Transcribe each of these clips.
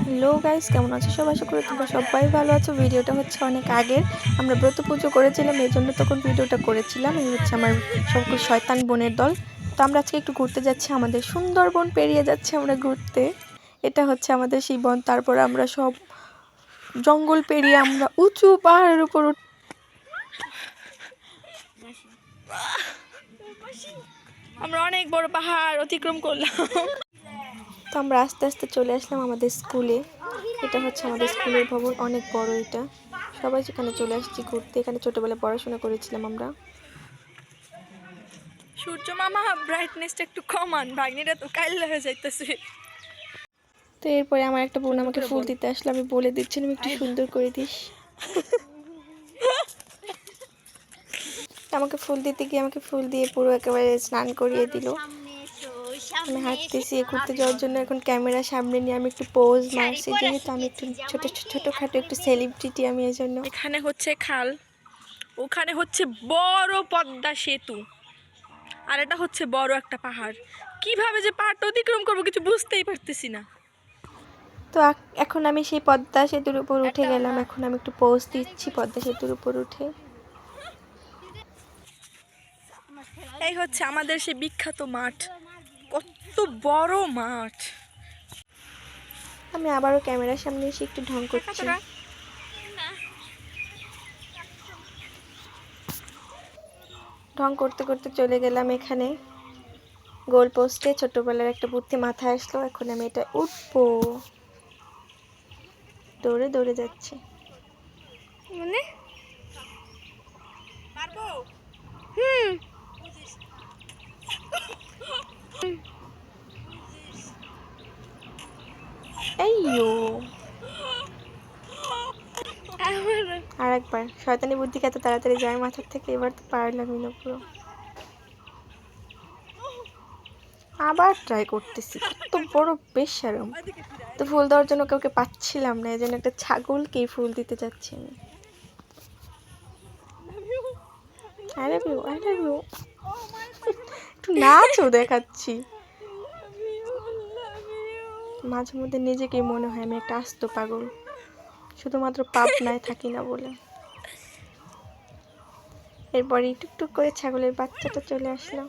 Hello guys, কেমন আছো সবাই? আশা করি তোমরা সবাই ভালো আছো। ভিডিওটা হচ্ছে অনেক আগের, আমরা ব্রত পুজো করেছিলাম, এই জন্য তখন ভিডিওটা করেছিলাম। এই হচ্ছে আমার সকল শয়তান বোনের দল। তো আমরা আজকে একটু ঘুরতে যাচ্ছি, আমাদের সুন্দরবন পেরিয়ে যাচ্ছি আমরা ঘুরতে। এটা হচ্ছে আমাদের সেই বন। তারপর আমরা সব জঙ্গল পেরিয়ে আমরা উঁচু পাহাড়ের উপর আমরা অনেক বড় পাহাড় অতিক্রম করলাম। তো আমরা আস্তে আস্তে চলে আসলাম আমাদের স্কুলে। এটা হচ্ছে আমাদের স্কুলের ভবন, অনেক বড় এটা। সবাই সেখানে চলে আসছি ঘুরতে। এখানে ছোটবেলায় পড়াশোনা করেছিলাম আমরা। সূর্য মামা ব্রাইটনেসটা একটু কমান, ভাগ্নিটা তো কাইল্লা হয়ে যাইতেছে। তো এরপরে আমার একটা বোন আমাকে ফুল দিতে আসলো, আমি বলে দিচ্ছিলাম একটু সুন্দর করে দিস। আমাকে ফুল দিতে গিয়ে আমাকে ফুল দিয়ে পুরো একেবারে স্নান করিয়ে দিল। আমি হাঁটতেছি ঘুরতে যাওয়ার জন্য, এখন ক্যামেরার সামনে নিয়ে আমি একটু পোজ মারছি, যেহেতু আমি একটু ছোটোখাটো একটু সেলিব্রিটি আমি, এই জন্য। এখানে হচ্ছে খাল, ওখানে হচ্ছে বড় পদ্মা সেতু, আর এটা হচ্ছে বড় একটা পাহাড়। কিভাবে যে পাহাড়টা অতিক্রম করবো কিছু বুঝতেই পারতেছি না। তো এখন আমি সেই পদ্মা সেতুর উপর উঠে গেলাম, এখন আমি একটু পোজ দিচ্ছি পদ্মা সেতুর উপর উঠে। এই হচ্ছে আমাদের সেই বিখ্যাত মাঠ, কত বড় মাঠ। আমি আবারও ক্যামেরার সামনে এসে একটু ঢং করছি। ঢং করতে করতে চলে গেলাম এখানে গোল পোস্টে। ছোটবেলার একটা বুদ্ধি মাথায় আসলো, এখন আমি এটা উঠবো। দৌড়ে দৌড়ে যাচ্ছে, মানে পারবো। এইয়ো আর একবার শয়তানি বুদ্ধি এত তাড়াতাড়ি যায় মাথার থেকে, এবার তো পারলামই না পুরো। আবার ট্রাই করতেছি, কত বড় বেশরম। তো ফুল দেওয়ার জন্য কাউকে পাচ্ছিলাম না, এই জন্য একটা ছাগলকেই ফুল দিতে যাচ্ছি আমি। I love you, I love you. একটু নাচও দেখাচ্ছি। মাঝে মধ্যে নিজেকেই মনে হয় আমি একটা আস্ত পাগল, শুধুমাত্র পাবনায় থাকি না বলে। এরপরে টুকটুক করে ছাগলের বাচ্চাটা চলে আসলো।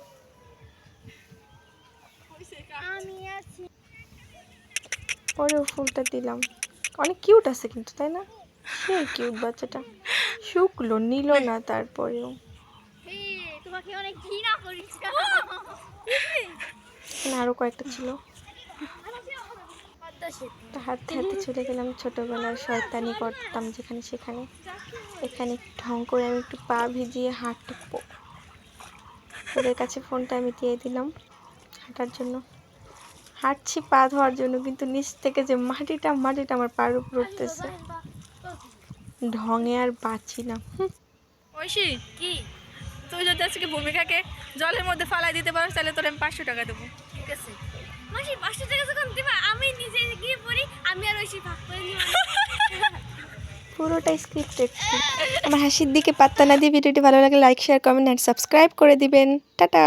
পরেও ফুলটা দিলাম, অনেক কিউট আছে কিন্তু, তাই না? সেই কিউট বাচ্চাটা, শুকলো নিল না তারপরেও। আরো কয়েকটা ছিল। হাঁটতে হাঁটতে চলে গেলাম ছোটবেলায় শয়তানি করতাম যেখানে সেখানে। এখানে ঢং করে আমি একটু পা ভিজিয়ে হাঁটবো। ওদের কাছে ফোনটা আমি দিয়ে দিলাম হাঁটার জন্য। হাঁটছি পা ধোয়ার জন্য, কিন্তু নিচ থেকে যে মাটিটা আমার পায়ের উপর উঠতেছে। ঢঙে আর বাঁচি না। ঐশী, কি তুই যদি আজকে ভূমিকাকে জলের মধ্যে ফালাই দিতে পারো তাহলে তোর আমি 500 টাকা দেবো। ঠিক আছে মাসি, 500 টাকা যখন দিবা আমি নিজে গিয়ে পড়ি, আমি আর ঐশী ভাগ করে নিব। পুরোটাই স্ক্রিপ্টেড। আমার হাসির দিকে পাত্তা না দিয়ে ভিডিওটি ভালো লাগে like share comment and subscribe করে দিবেন। টাটা।